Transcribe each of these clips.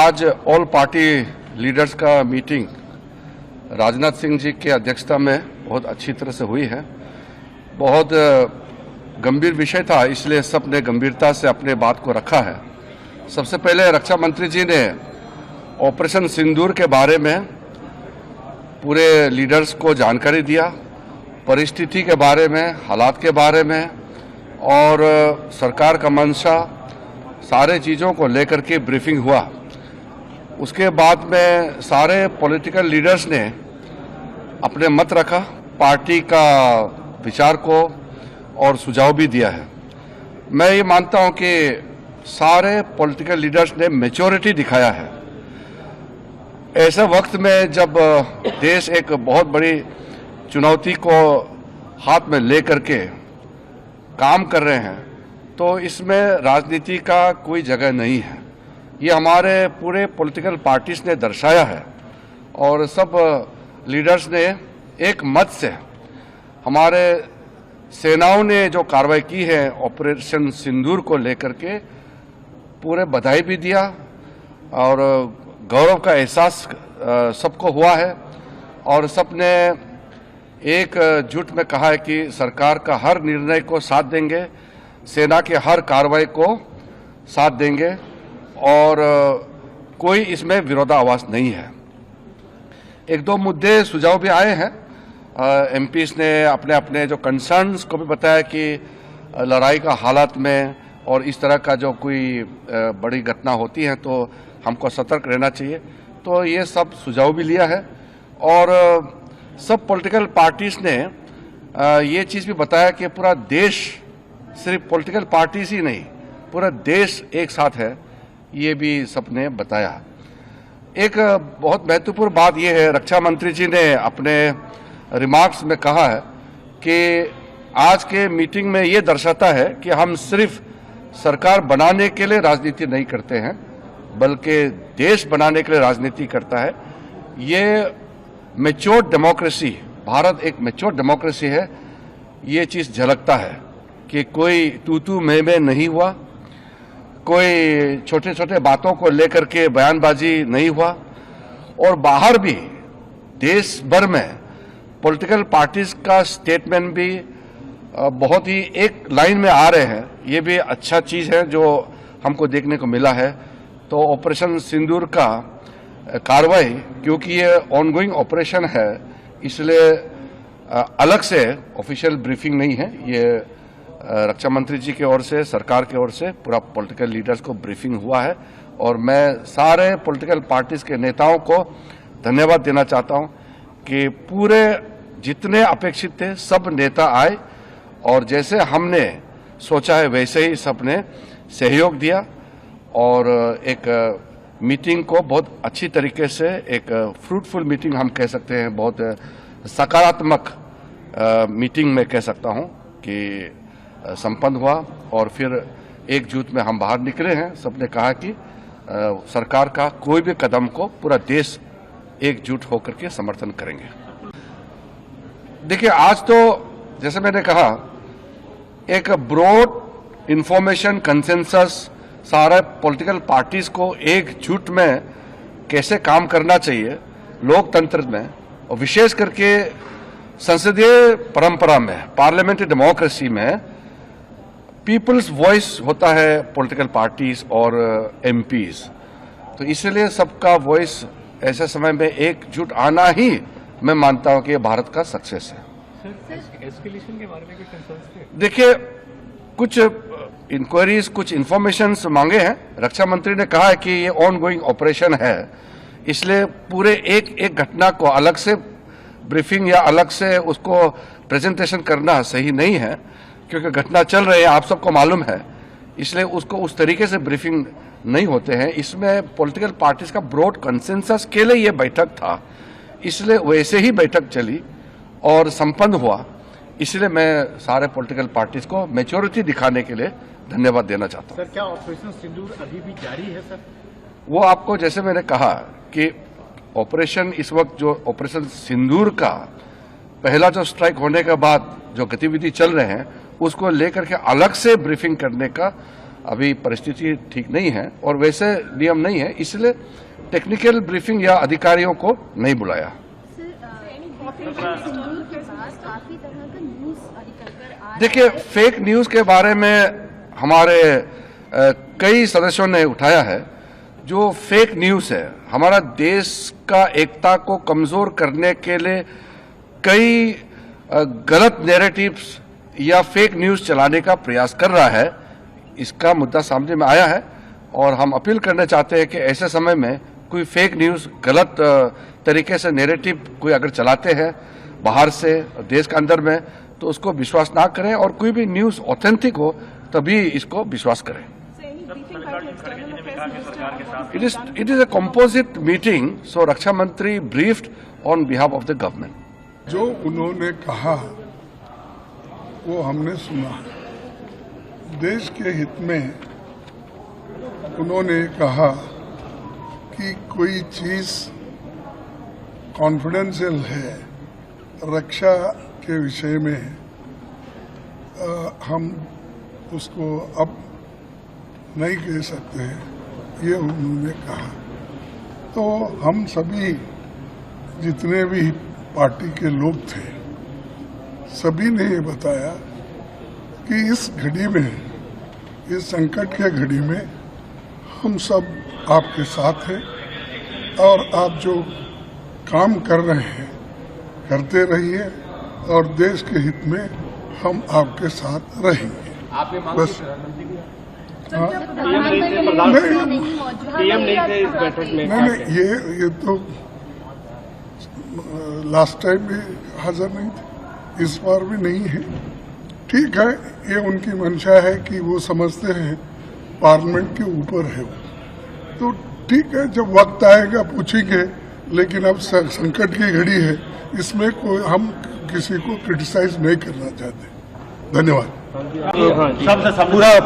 आज all party leaders का meeting Rajnath Singh ji की अध्यक्षता में बहुत अच्छी तरह से हुई है। बहुत गंभीर विषय था, इसलिए सबने गंभीरता से अपने बात को रखा है। सबसे पहले रक्षा मंत्री जी ने ऑपरेशन सिंदूर के बारे में पूरे लीडर्स को जानकारी दिया, परिस्थिति के बारे में, हालात के बारे में और सरकार का मंशा, सारे चीज़ों को लेकर के ब्रीफिंग हुआ। उसके बाद में सारे पॉलिटिकल लीडर्स ने अपने मत रखा, पार्टी का विचार को और सुझाव भी दिया है। मैं ये मानता हूं कि सारे पॉलिटिकल लीडर्स ने मैच्योरिटी दिखाया है। ऐसे वक्त में जब देश एक बहुत बड़ी चुनौती को हाथ में लेकर के काम कर रहे हैं, तो इसमें राजनीति का कोई जगह नहीं है। ये हमारे पूरे पॉलिटिकल पार्टीज ने दर्शाया है और सब लीडर्स ने एक मत से हमारे सेनाओं ने जो कार्रवाई की है ऑपरेशन सिंदूर को लेकर के पूरे बधाई भी दिया और गौरव का एहसास सबको हुआ है और सबने एक जुट में कहा है कि सरकार का हर निर्णय को साथ देंगे, सेना के हर कार्रवाई को साथ देंगे और कोई इसमें विरोधाभास नहीं है। एक दो मुद्दे सुझाव भी आए हैं। एमपीज ने अपने अपने जो कंसर्न्स को भी बताया कि लड़ाई का हालात में और इस तरह का जो कोई बड़ी घटना होती है तो हमको सतर्क रहना चाहिए। तो ये सब सुझाव भी लिया है और सब पॉलिटिकल पार्टीज ने ये चीज़ भी बताया कि पूरा देश, सिर्फ पॉलिटिकल पार्टीज ही नहीं, पूरा देश एक साथ है, ये भी सबने बताया। एक बहुत महत्वपूर्ण बात यह है, रक्षा मंत्री जी ने अपने रिमार्क्स में कहा है कि आज के मीटिंग में ये दर्शाता है कि हम सिर्फ सरकार बनाने के लिए राजनीति नहीं करते हैं, बल्कि देश बनाने के लिए राजनीति करता है। ये मैच्योर डेमोक्रेसी, भारत एक मैच्योर डेमोक्रेसी है, ये चीज़ झलकता है कि कोई तू मैं नहीं हुआ, कोई छोटे छोटे बातों को लेकर के बयानबाजी नहीं हुआ और बाहर भी देश भर में पॉलिटिकल पार्टीज का स्टेटमेंट भी बहुत ही एक लाइन में आ रहे हैं। ये भी अच्छा चीज़ है जो हमको देखने को मिला है। तो ऑपरेशन सिंदूर का कार्रवाई, क्योंकि ये ऑनगोइंग ऑपरेशन है, इसलिए अलग से ऑफिशियल ब्रीफिंग नहीं है। ये रक्षा मंत्री जी की ओर से, सरकार की ओर से पूरा पॉलिटिकल लीडर्स को ब्रीफिंग हुआ है और मैं सारे पॉलिटिकल पार्टीज के नेताओं को धन्यवाद देना चाहता हूं कि पूरे जितने अपेक्षित थे सब नेता आए और जैसे हमने सोचा है वैसे ही सबने सहयोग दिया और एक मीटिंग को बहुत अच्छी तरीके से, एक फ्रूटफुल मीटिंग हम कह सकते हैं, बहुत सकारात्मक मीटिंग में कह सकता हूं कि संपन्न हुआ और फिर एकजुट में हम बाहर निकले हैं। सबने कहा कि सरकार का कोई भी कदम को पूरा देश एकजुट होकर के समर्थन करेंगे। देखिए, आज तो जैसे मैंने कहा एक ब्रॉड इंफॉर्मेशन कंसेंसस, सारे पॉलिटिकल पार्टीज को एकजुट में कैसे काम करना चाहिए लोकतंत्र में और विशेष करके संसदीय परंपरा में, पार्लियामेंट्री डेमोक्रेसी में पीपल्स वॉइस होता है पॉलिटिकल पार्टीज और एमपीज। तो इसलिए सबका वॉइस ऐसे समय में एकजुट आना ही मैं मानता हूं कि ये भारत का सक्सेस है। एस्केलेशन के बारे में कोई कंसर्न्स थे? देखिए, कुछ इंक्वायरीज, कुछ इंफॉर्मेशन मांगे हैं। रक्षा मंत्री ने कहा है कि ये ऑन गोइंग ऑपरेशन है, इसलिए पूरे एक एक घटना को अलग से ब्रीफिंग या अलग से उसको प्रेजेंटेशन करना सही नहीं है, क्योंकि घटना चल रही है, आप सबको मालूम है, इसलिए उसको उस तरीके से ब्रीफिंग नहीं होते हैं। इसमें पॉलिटिकल पार्टीज का ब्रॉड कंसेंसस के लिए ये बैठक था, इसलिए वैसे ही बैठक चली और संपन्न हुआ। इसलिए मैं सारे पॉलिटिकल पार्टीज को मैच्योरिटी दिखाने के लिए धन्यवाद देना चाहता हूं। सर, क्या ऑपरेशन सिंदूर अभी भी जारी है सर? वो आपको, जैसे मैंने कहा कि ऑपरेशन इस वक्त जो ऑपरेशन सिंदूर का पहला जो स्ट्राइक होने के बाद जो गतिविधि चल रहे हैं उसको लेकर के अलग से ब्रीफिंग करने का अभी परिस्थिति ठीक नहीं है और वैसे नियम नहीं है, इसलिए टेक्निकल ब्रीफिंग या अधिकारियों को नहीं बुलाया। देखिए, फेक न्यूज के बारे में हमारे कई सदस्यों ने उठाया है। जो फेक न्यूज है, हमारा देश का एकता को कमजोर करने के लिए कई गलत नैरेटिव्स या फेक न्यूज चलाने का प्रयास कर रहा है। इसका मुद्दा सामने में आया है और हम अपील करना चाहते हैं कि ऐसे समय में कोई फेक न्यूज, गलत तरीके से नैरेटिव कोई अगर चलाते हैं बाहर से देश के अंदर में, तो उसको विश्वास ना करें और कोई भी न्यूज ऑथेंटिक हो तभी इसको विश्वास करें। It is a composite meeting, so रक्षा मंत्री briefed on behalf of the government। जो उन्होंने कहा वो हमने सुना। देश के हित में उन्होंने कहा कि कोई चीज कॉन्फिडेंशियल है रक्षा के विषय में, हम उसको अब नहीं कह सकते हैं, ये उन्होंने कहा। तो हम सभी जितने भी पार्टी के लोग थे, सभी ने ये बताया कि इस घड़ी में, इस संकट के घड़ी में हम सब आपके साथ हैं और आप जो काम कर रहे हैं करते रहिए और देश के हित में हम आपके साथ रहेंगे। आपने मांग बस पीएम नहीं थे इस बैठक में। नहीं, ये तो लास्ट टाइम भी हाजिर नहीं थे, इस बार भी नहीं है। ठीक है, ये उनकी मंशा है कि वो समझते हैं पार्लियामेंट के ऊपर है वो, तो ठीक है, जब वक्त आएगा पूछेंगे। लेकिन अब संकट की घड़ी है, इसमें कोई हम किसी को क्रिटिसाइज नहीं करना चाहते। धन्यवाद।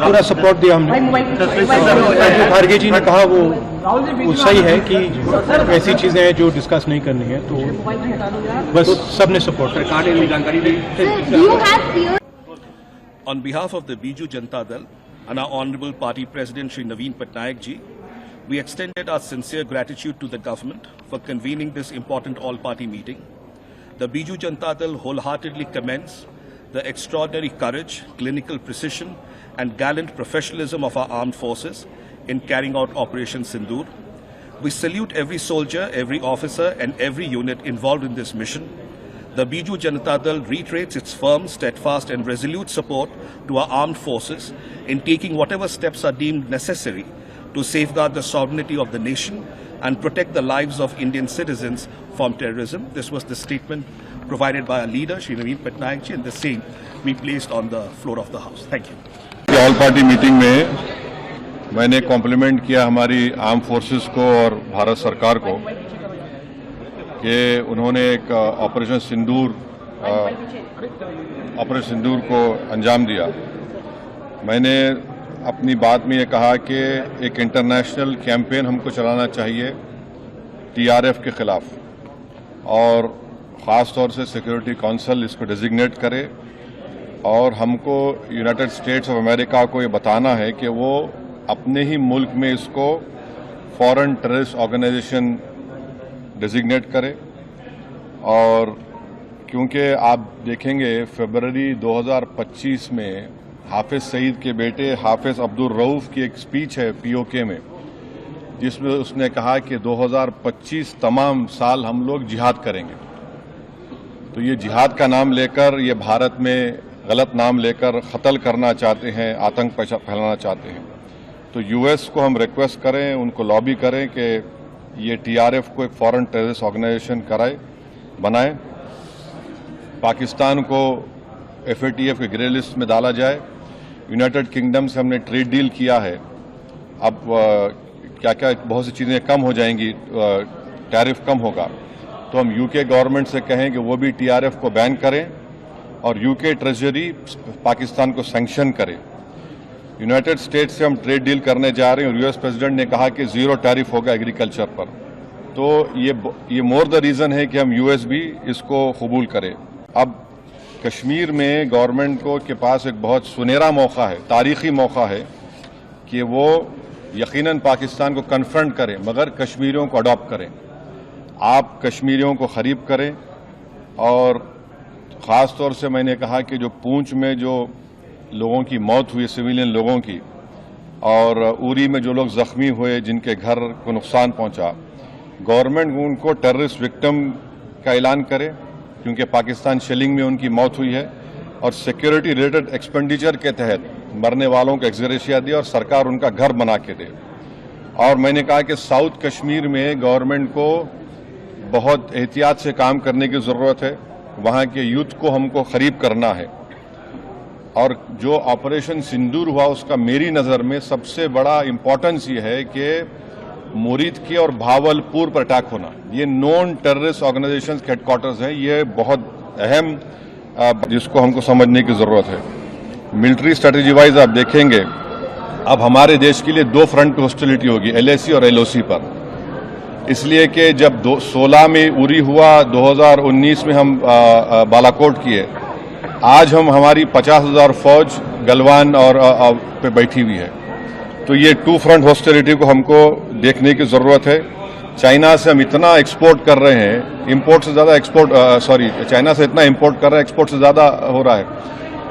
पूरा सपोर्ट दिया हमने। जो खारगे जी ने कहा वो सही है कि ऐसी चीजें हैं जो डिस्कस नहीं करनी है, तो बस सबने सपोर्ट। सरकार ने जानकारी दी। On behalf of the Biju Janata Dal and our Honorable Party President Shri Naveen Patnaik ji, we extended our sincere gratitude to the government for convening this important all-party meeting. The Biju Janata Dal wholeheartedly commends the extraordinary courage, clinical precision and gallant professionalism of our armed forces in carrying out Operation Sindoor. We salute every soldier, every officer and every unit involved in this mission. The Biju Janata Dal reiterates its firm, steadfast and resolute support to our armed forces in taking whatever steps are deemed necessary to safeguard the sovereignty of the nation and protect the lives of Indian citizens from terrorism. This was the statement provided by our leader, Shri Naveen Patnaik ji, and the same we placed on the floor of the House. Thank you. All party meeting में मैंने complement किया हमारी arm forces को और भारत सरकार को कि उन्होंने एक ऑपरेशन सिंदूर को अंजाम दिया। मैंने अपनी बात में ये कहा कि एक इंटरनेशनल कैंपेन हमको चलाना चाहिए टीआरएफ के खिलाफ, और ख़ास तौर से सिक्योरिटी काउंसिल इसको डेजिग्नेट करे और हमको यूनाइटेड स्टेट्स ऑफ अमेरिका को ये बताना है कि वो अपने ही मुल्क में इसको फॉरेन टेररिस्ट ऑर्गेनाइजेशन डेजिग्नेट करे। और क्योंकि आप देखेंगे फरवरी 2025 में हाफिज सईद के बेटे हाफिज अब्दुल रऊफ की एक स्पीच है पीओके में, जिसमें उसने कहा कि 2025 तमाम साल हम लोग जिहाद करेंगे। तो ये जिहाद का नाम लेकर, ये भारत में गलत नाम लेकर कत्ल करना चाहते हैं, आतंक फैलाना चाहते हैं। तो यूएस को हम रिक्वेस्ट करें, उनको लॉबी करें कि ये टीआरएफ को एक फॉरेन टेररिस्ट ऑर्गेनाइजेशन बनाए, पाकिस्तान को एफएटीएफ के ग्रे लिस्ट में डाला जाए। यूनाइटेड किंगडम से हमने ट्रेड डील किया है, अब क्या क्या बहुत सी चीज़ें कम हो जाएंगी, टैरिफ कम होगा। तो हम यूके गवर्नमेंट से कहें कि वो भी टीआरएफ को बैन करें और यूके ट्रेजरी पाकिस्तान को सैंक्शन करे। यूनाइटेड स्टेट्स से हम ट्रेड डील करने जा रहे हैं और यूएस प्रेसिडेंट ने कहा कि जीरो टैरिफ होगा एग्रीकल्चर पर। तो ये मोर द रीज़न है कि हम यूएस भी इसको कबूल करें। अब कश्मीर में गवर्नमेंट को के पास एक बहुत सुनहरा मौका है, तारीखी मौका है कि वो यकीनन पाकिस्तान को कन्फ्रंट करें, मगर कश्मीरियों को अडॉप्ट करें। आप कश्मीरियों को करीब करें। और ख़ास तौर से मैंने कहा कि जो पूंछ में जो लोगों की मौत हुई, सिविलियन लोगों की, और उरी में जो लोग जख्मी हुए, जिनके घर को नुकसान पहुंचा, गवर्नमेंट उनको टेररिस्ट विक्टिम का ऐलान करे, क्योंकि पाकिस्तान शेलिंग में उनकी मौत हुई है, और सिक्योरिटी रिलेटेड एक्सपेंडिचर के तहत मरने वालों को एक्सग्रेशिया दे और सरकार उनका घर बना के दे। और मैंने कहा कि साउथ कश्मीर में गवर्नमेंट को बहुत एहतियात से काम करने की ज़रूरत है। वहाँ के यूथ को हमको करीब करना है। और जो ऑपरेशन सिंदूर हुआ, उसका मेरी नज़र में सबसे बड़ा इम्पोर्टेंस ये है कि मुरीद की और भावलपुर पर अटैक होना, ये नॉन टेररिस्ट ऑर्गेनाइजेशन के हेडक्वार्टर्स हैं। ये बहुत अहम जिसको हमको समझने की ज़रूरत है। मिलिट्री स्ट्रेटेजी वाइज आप देखेंगे, अब हमारे देश के लिए 2 फ्रंट पे हॉस्टिलिटी होगी, LAC और LOC पर। इसलिए कि जब 16 में उरी हुआ, 2019 में हम बालाकोट किए, आज हमारी 50,000 फौज गलवान और पे बैठी हुई है। तो ये 2 फ्रंट हॉस्टिलिटी को हमको देखने की ज़रूरत है। चाइना से हम इतना एक्सपोर्ट कर रहे हैं, इंपोर्ट से ज़्यादा एक्सपोर्ट, चाइना से इतना इंपोर्ट कर रहे हैं, एक्सपोर्ट से ज़्यादा हो रहा है।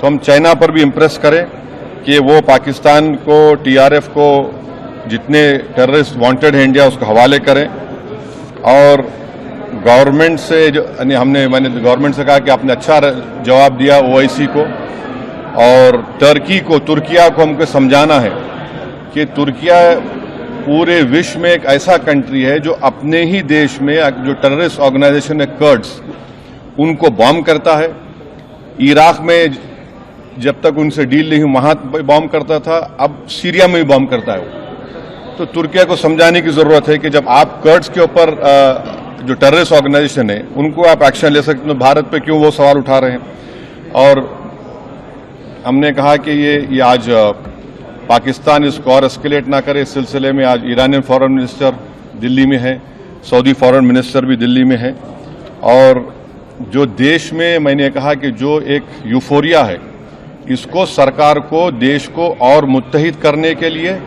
तो हम चाइना पर भी इम्प्रेस करें कि वो पाकिस्तान को, TRF को, जितने टेररिस्ट वांटेड हैं इंडिया, उसको हवाले करें। और गवर्नमेंट से मैंने गवर्नमेंट से कहा कि आपने अच्छा जवाब दिया OIC को, और तुर्किया को हमको समझाना है कि तुर्किया पूरे विश्व में एक ऐसा कंट्री है जो अपने ही देश में जो टेररिस्ट ऑर्गेनाइजेशन है कर्ड्स, उनको बॉम्ब करता है। इराक में जब तक उनसे डील नहीं हुई वहां बॉम्ब करता था, अब सीरिया में भी बॉम्ब करता है। तो तुर्किया को समझाने की जरूरत है कि जब आप कर्ड्स के ऊपर जो टेररिस्ट ऑर्गेनाइजेशन है उनको आप एक्शन ले सकते, तो भारत पे क्यों वो सवाल उठा रहे हैं। और हमने कहा कि ये आज पाकिस्तान इसको और एस्केलेट ना करे। इस सिलसिले में आज ईरानियन फॉरेन मिनिस्टर दिल्ली में है, सऊदी फॉरेन मिनिस्टर भी दिल्ली में है। और जो देश में मैंने कहा कि जो एक यूफोरिया है, इसको सरकार को देश को और मुत्तहिद करने के लिए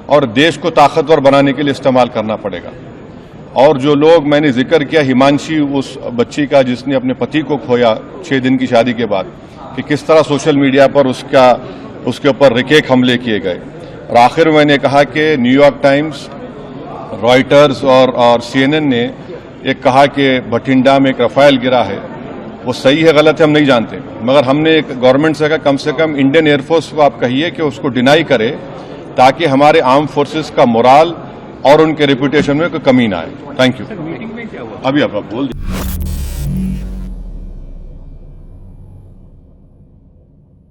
और देश को ताकतवर बनाने के लिए इस्तेमाल करना पड़ेगा। और जो लोग मैंने जिक्र किया, हिमांशी, उस बच्ची का जिसने अपने पति को खोया 6 दिन की शादी के बाद, कि किस तरह सोशल मीडिया पर उसके ऊपर रिकेक हमले किए गए। और आखिर में मैंने कहा कि न्यूयॉर्क टाइम्स, रॉयटर्स और CNN ने एक कहा कि भटिंडा में एक रफाल गिरा है। वो सही है गलत है हम नहीं जानते, मगर हमने एक गवर्नमेंट से कहा कम से कम इंडियन एयरफोर्स को आप कहिए कि उसको डिनाई करे, ताकि हमारे आर्म फोर्सेस का मोराल और उनके रेपुटेशन में कोई कमी ना आए। Thank you. अभी आप बोल दीजिए।